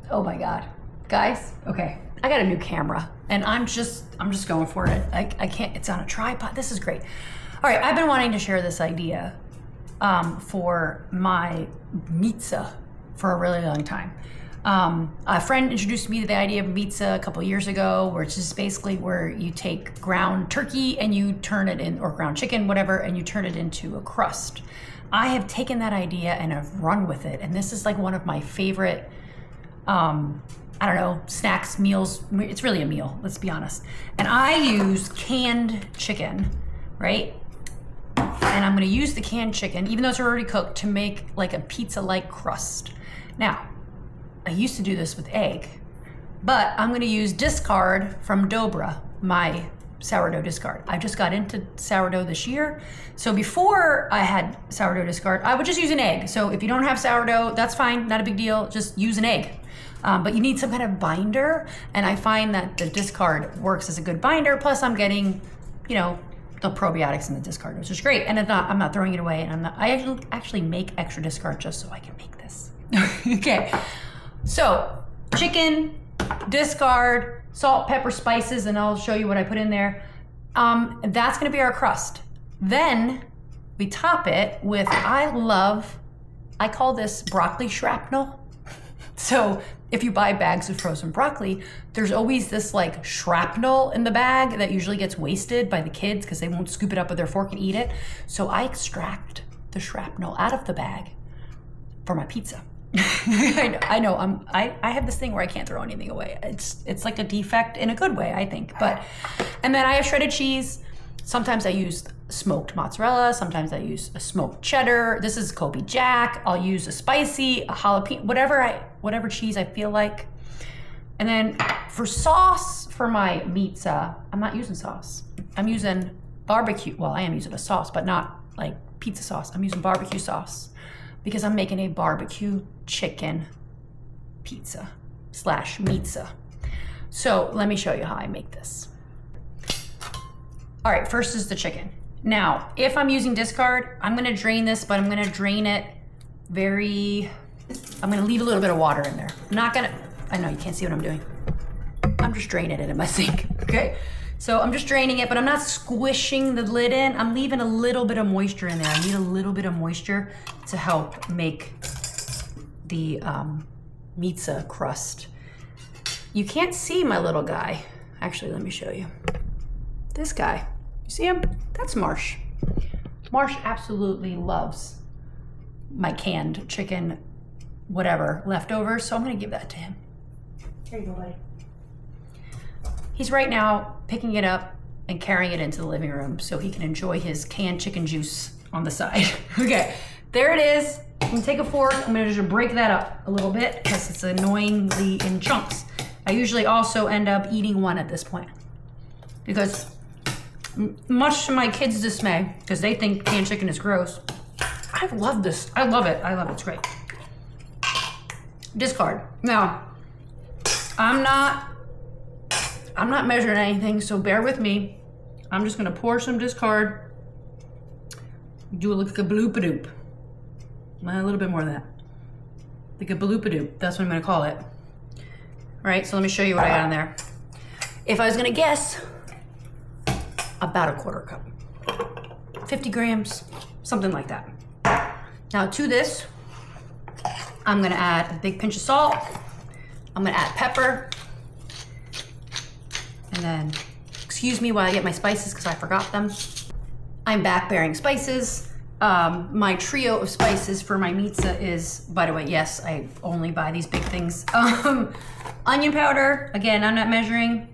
Oh my God. Guys, okay. I got a new camera and I'm just going for it. I can't, it's on a tripod. This is great. All right, I've been wanting to share this idea for my Meatza for a really long time. A friend introduced me to the idea of Meatza a couple years ago, where it's just basically where you take ground turkey and you turn it in, or ground chicken, whatever, and you turn it into a crust. I have taken that idea and have run with it, and this is like one of my favorite, I don't know, snacks, meals. It's really a meal, let's be honest. And I use canned chicken, right? And I'm gonna use the canned chicken, even though it's already cooked, to make like a pizza-like crust. Now, I used to do this with egg, but I'm gonna use discard from Dobra, my sourdough discard. I just got into sourdough this year. So before I had sourdough discard, I would just use an egg. So if you don't have sourdough, that's fine, not a big deal, just use an egg. But you need some kind of binder, and I find that the discard works as a good binder, plus I'm getting, you know, the probiotics in the discard, which is great. And I'm not throwing it away, and I actually make extra discard just so I can make this. Okay, so chicken, discard, salt, pepper, spices, and I'll show you what I put in there. That's gonna be our crust. Then we top it with, I call this broccoli shrapnel. So if you buy bags of frozen broccoli, there's always this like shrapnel in the bag that usually gets wasted by the kids because they won't scoop it up with their fork and eat it. So I extract the shrapnel out of the bag for my pizza. I know. I have this thing where I can't throw anything away. It's like a defect in a good way, I think. And then I have shredded cheese. Sometimes I use smoked mozzarella. Sometimes I use a smoked cheddar. This is Kobe Jack. I'll use a spicy, a jalapeno, whatever cheese I feel like. And then for sauce for my Meatza, I'm not using sauce. I'm using barbecue. Well, I am using a sauce, but not like pizza sauce. I'm using barbecue sauce because I'm making a barbecue chicken pizza / Meatza. So let me show you how I make this. All right, first is the chicken. Now, if I'm using discard, I'm gonna drain this, but I'm gonna drain it I'm gonna leave a little bit of water in there. I know you can't see what I'm doing. I'm just draining it in my sink, okay? So I'm just draining it, but I'm not squishing the lid in. I'm leaving a little bit of moisture in there. I need a little bit of moisture to help make the Meatza crust. You can't see my little guy. Actually, let me show you. This guy, you see him? That's Marsh. Marsh absolutely loves my canned chicken, whatever, leftovers, so I'm gonna give that to him. Here you go, buddy. He's right now picking it up and carrying it into the living room so he can enjoy his canned chicken juice on the side. Okay, there it is. I'm gonna take a fork, I'm gonna just break that up a little bit because it's annoyingly in chunks. I usually also end up eating one at this point because much to my kids' dismay, because they think canned chicken is gross, I love this. I love it. It's great. Discard. Now, I'm not measuring anything, so bear with me. I'm just gonna pour some discard. Do like a bloop-a-doop. A little bit more of that. Like a bloop-a-doop. That's what I'm gonna call it. All right, so let me show you what I got in there. If I was gonna guess, about a quarter cup. 50 grams, something like that. Now to this, I'm gonna add a big pinch of salt. I'm gonna add pepper. And then, excuse me while I get my spices because I forgot them. I'm back bearing spices. My trio of spices for my Meatza is, by the way, yes, I only buy these big things. Onion powder, again, I'm not measuring,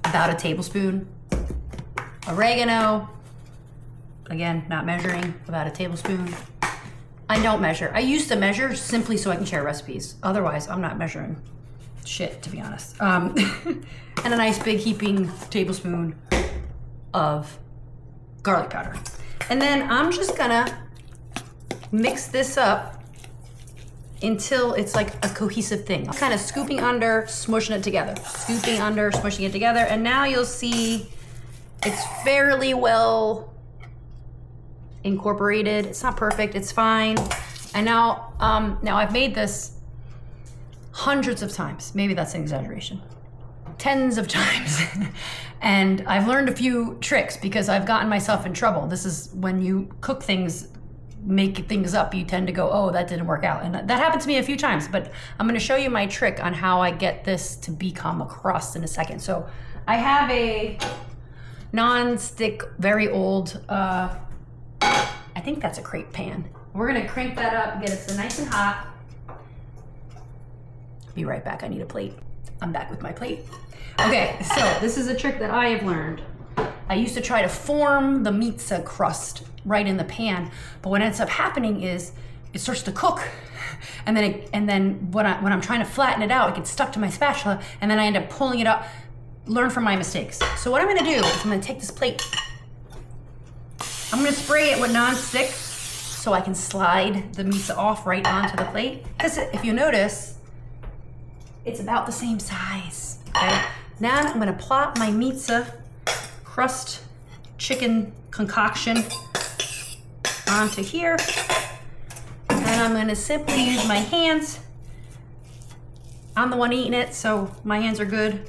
about a tablespoon. Oregano, again, not measuring, about a tablespoon. I don't measure. I used to measure simply so I can share recipes. Otherwise, I'm not measuring shit, to be honest. And a nice big heaping tablespoon of garlic powder. And then I'm just gonna mix this up until it's like a cohesive thing. I'm kind of scooping under, smushing it together. Scooping under, smushing it together. And now you'll see it's fairly well incorporated. It's not perfect, it's fine. And now I've made this hundreds of times. Maybe that's an exaggeration. Tens of times. And I've learned a few tricks because I've gotten myself in trouble. This is when you cook things, make things up, you tend to go, oh, that didn't work out. And that happened to me a few times, but I'm gonna show you my trick on how I get this to become a crust in a second. So I have a non-stick, very old, I think that's a crepe pan. We're gonna crank that up and get it so nice and hot. Be right back, I need a plate. I'm back with my plate. Okay, so this is a trick that I have learned. I used to try to form the Meatza crust right in the pan, but what ends up happening is it starts to cook, and then when I'm trying to flatten it out, it gets stuck to my spatula, and then I end up pulling it up. Learn from my mistakes. So what I'm gonna do is I'm gonna take this plate, I'm gonna spray it with non-stick so I can slide the Meatza off right onto the plate. Because if you notice, it's about the same size, okay? Now I'm gonna plop my Meatza crust chicken concoction onto here. And I'm gonna simply use my hands. I'm the one eating it, so my hands are good,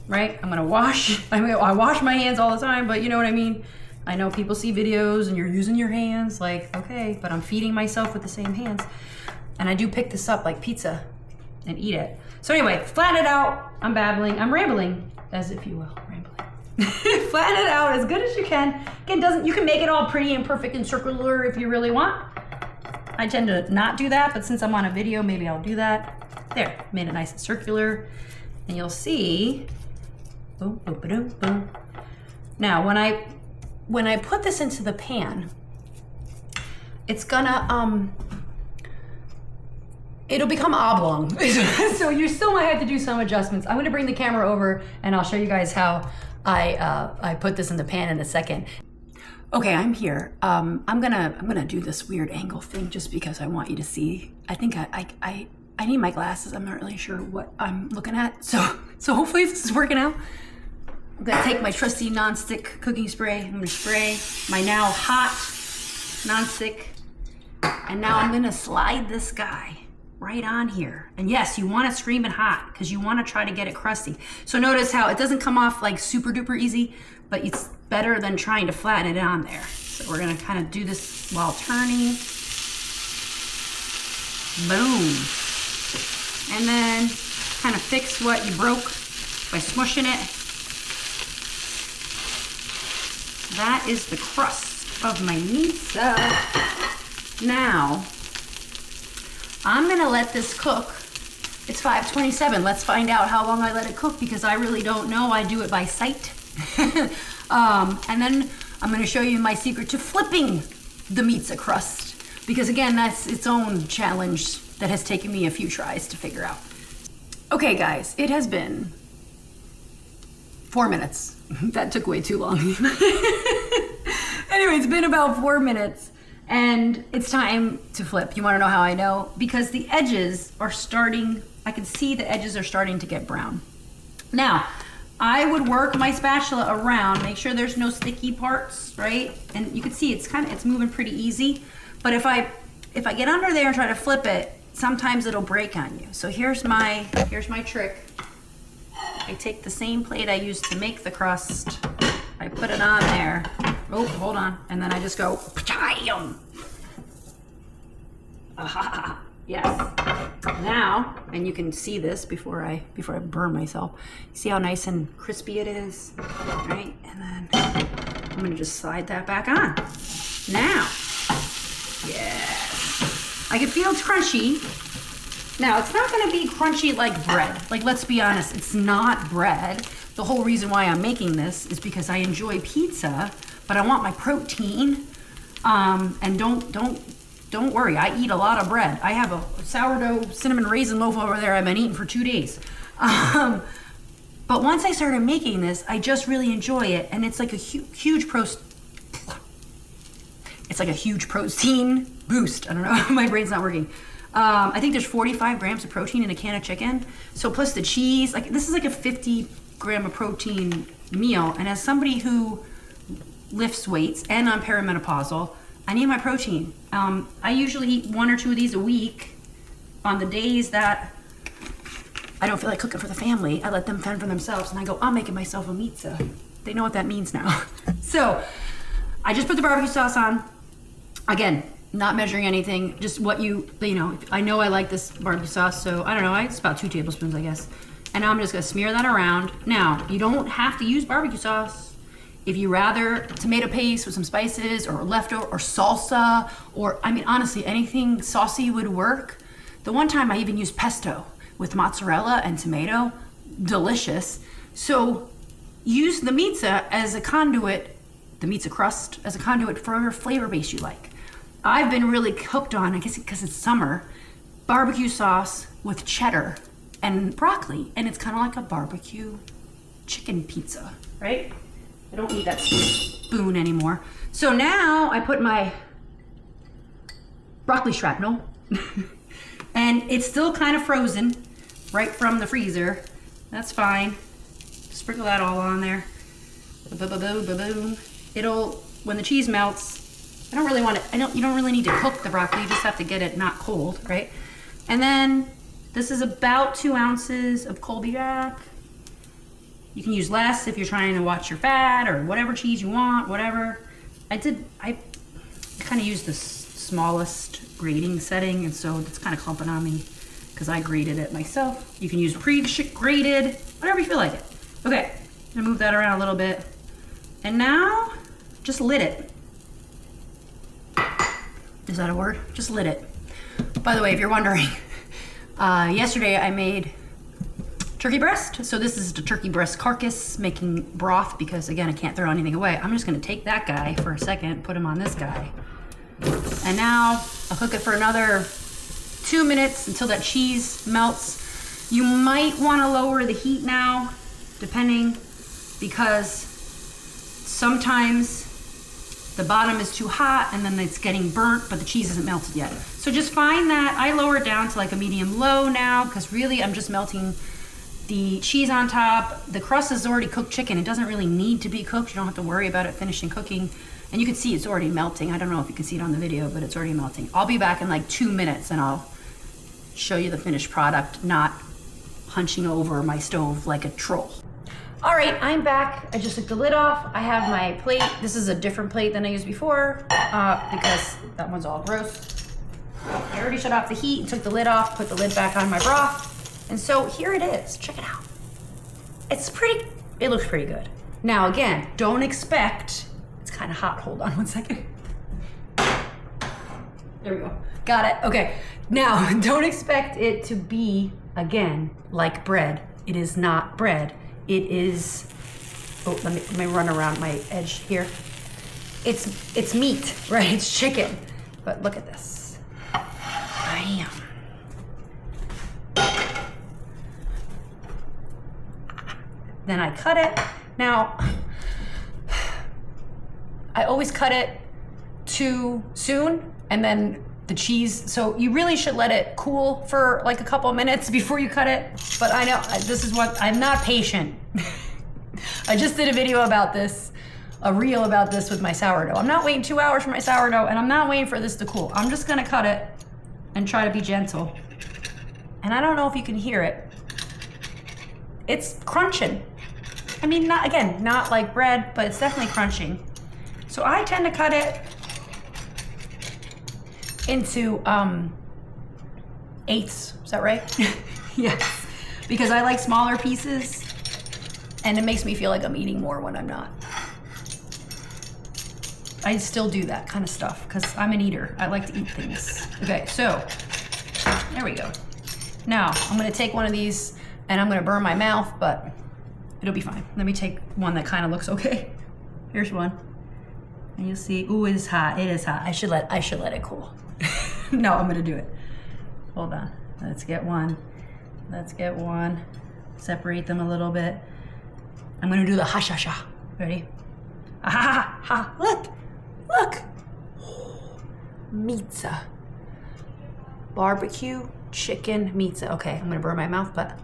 right? I'm gonna wash, I wash my hands all the time, but you know what I mean? I know people see videos and you're using your hands, like, okay, but I'm feeding myself with the same hands. And I do pick this up like pizza and eat it. So anyway, flatten it out. I'm babbling, I'm rambling, as if you will, rambling. Flatten it out as good as you can. Again, you can make it all pretty and perfect and circular if you really want. I tend to not do that, but since I'm on a video, maybe I'll do that. There, made it nice and circular. And you'll see, boom, boom, boom, boom. Now, when I put this into the pan, it's gonna, it'll become oblong. So you still might have to do some adjustments. I'm gonna bring the camera over and I'll show you guys how I put this in the pan in a second. Okay, I'm here. I'm gonna do this weird angle thing just because I want you to see. I think I need my glasses. I'm not really sure what I'm looking at. So hopefully this is working out. I'm gonna take my trusty non-stick cooking spray. I'm gonna spray my now hot non-stick. And now I'm gonna slide this guy right on here. And yes, you want to scream it hot because you want to try to get it crusty. So notice how it doesn't come off like super duper easy, but it's better than trying to flatten it on there. So we're gonna kind of do this while turning. Boom. And then kind of fix what you broke by smushing it. That is the crust of my Meatza. Now, I'm gonna let this cook. It's 5:27. Let's find out how long I let it cook because I really don't know. I do it by sight. And then I'm gonna show you my secret to flipping the Meatza crust because again, that's its own challenge that has taken me a few tries to figure out. Okay guys, it has been 4 minutes. That took way too long. Anyway, it's been about 4 minutes. And it's time to flip. You wanna know how I know? Because the edges are starting, I can see the edges are starting to get brown. Now, I would work my spatula around, make sure there's no sticky parts, right? And you can see it's moving pretty easy. But if I get under there and try to flip it, sometimes it'll break on you. So here's my trick. I take the same plate I used to make the crust, I put it on there. Oh, hold on. And then I just go, yes. Now, and you can see this before I burn myself. See how nice and crispy it is, right? And then I'm gonna just slide that back on. Now, yes. I can feel it's crunchy. Now, it's not gonna be crunchy like bread. Like, let's be honest, it's not bread. The whole reason why I'm making this is because I enjoy pizza, but I want my protein. And don't worry, I eat a lot of bread. I have a sourdough cinnamon raisin loaf over there I've been eating for 2 days. But once I started making this, I just really enjoy it, and it's like a huge protein boost. I don't know, my brain's not working. I think there's 45 grams of protein in a can of chicken. So plus the cheese, like this is like a 50 gram of protein meal. And as somebody who lifts weights and I'm perimenopausal, I need my protein. I usually eat 1 or 2 of these a week on the days that I don't feel like cooking for the family, I let them fend for themselves, and I go, I'm making myself a meatza. They know what that means now. So I just put the barbecue sauce on. Again, not measuring anything, just what you know, I know I like this barbecue sauce, so I don't know, it's about 2 tablespoons, I guess. And now I'm just gonna smear that around. Now, you don't have to use barbecue sauce. If you rather tomato paste with some spices or leftover or salsa, or I mean, honestly, anything saucy would work. The one time I even used pesto with mozzarella and tomato, delicious. So use the meatza as a conduit, the meatza crust as a conduit for whatever flavor base you like. I've been really hooked on, I guess because it's summer, barbecue sauce with cheddar and broccoli, and it's kind of like a barbecue chicken pizza, right? I don't need that spoon anymore. So now I put my broccoli shrapnel, and it's still kind of frozen right from the freezer. That's fine. Sprinkle that all on there. Ba-ba-boom. It'll, when the cheese melts, I don't really want it, you don't really need to cook the broccoli, you just have to get it not cold, right? And then this is about 2 ounces of Colby Jack. You can use less if you're trying to watch your fat or whatever cheese you want, whatever. I kind of used the smallest grating setting, and so it's kind of clumping on me because I grated it myself. You can use pre-grated, whatever you feel like it. Okay, I'm gonna move that around a little bit. And now, just lid it. Is that a word? Just lid it. By the way, if you're wondering, yesterday I made turkey breast. So this is the turkey breast carcass, making broth because again, I can't throw anything away. I'm just gonna take that guy for a second, put him on this guy. And now I'll cook it for another 2 minutes until that cheese melts. You might wanna lower the heat now, depending, because sometimes the bottom is too hot and then it's getting burnt, but the cheese isn't melted yet. So just find that, I lower it down to like a medium low now, because really I'm just melting the cheese on top. The crust is already cooked chicken. It doesn't really need to be cooked. You don't have to worry about it finishing cooking. And you can see it's already melting. I don't know if you can see it on the video, but it's already melting. I'll be back in like 2 minutes and I'll show you the finished product, not hunching over my stove like a troll. All right, I'm back. I just took the lid off. I have my plate. This is a different plate than I used before because that one's all gross. I already shut off the heat and took the lid off, put the lid back on my broth. And so here it is, check it out. It looks pretty good. Now again, don't expect, it's kind of hot, hold on 1 second. There we go, got it, okay. Now, don't expect it to be, again, like bread. It is not bread. It is, oh, let me run around my edge here. It's meat, right? It's chicken. But look at this. Bam. Then I cut it. Now, I always cut it too soon, and then the cheese, so you really should let it cool for like a couple minutes before you cut it. But I know, this is what, I'm not patient. I just did a video about this, a reel about this with my sourdough. I'm not waiting 2 hours for my sourdough, and I'm not waiting for this to cool. I'm just gonna cut it and try to be gentle. And I don't know if you can hear it. It's crunching. I mean, not like bread, but it's definitely crunching. So I tend to cut it into eighths, is that right? Yes, because I like smaller pieces and it makes me feel like I'm eating more when I'm not. I still do that kind of stuff because I'm an eater. I like to eat things. Okay, so there we go. Now I'm gonna take one of these and I'm gonna burn my mouth, but it'll be fine. Let me take one that kind of looks okay. Here's one. And you'll see, ooh, it is hot, it is hot. I should let it cool. No, I'm gonna do it. Hold on, let's get one. Let's get one. Separate them a little bit. I'm gonna do the ha-sha-sha. Ready? Ah-ha-ha-ha, look. Meatza. Barbecue chicken meatza. Okay, I'm gonna burn my mouth, but.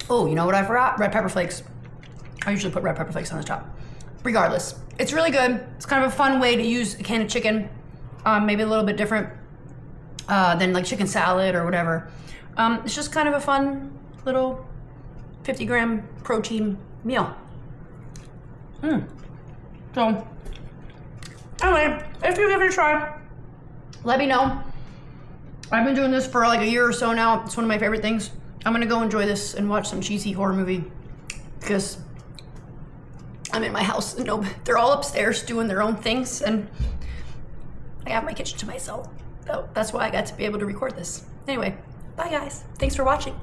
Oh, you know what I forgot? Red pepper flakes. I usually put red pepper flakes on the top. Regardless, It's really good. It's kind of a fun way to use a can of chicken. Maybe a little bit different than like chicken salad or whatever. It's just kind of a fun little 50-gram protein meal. So, anyway, if you give it a try, let me know. I've been doing this for like a year or so now. It's one of my favorite things. I'm gonna go enjoy this and watch some cheesy horror movie because I'm in my house and no, they're all upstairs doing their own things and I have my kitchen to myself. So that's why I got to be able to record this. Anyway, bye guys. Thanks for watching.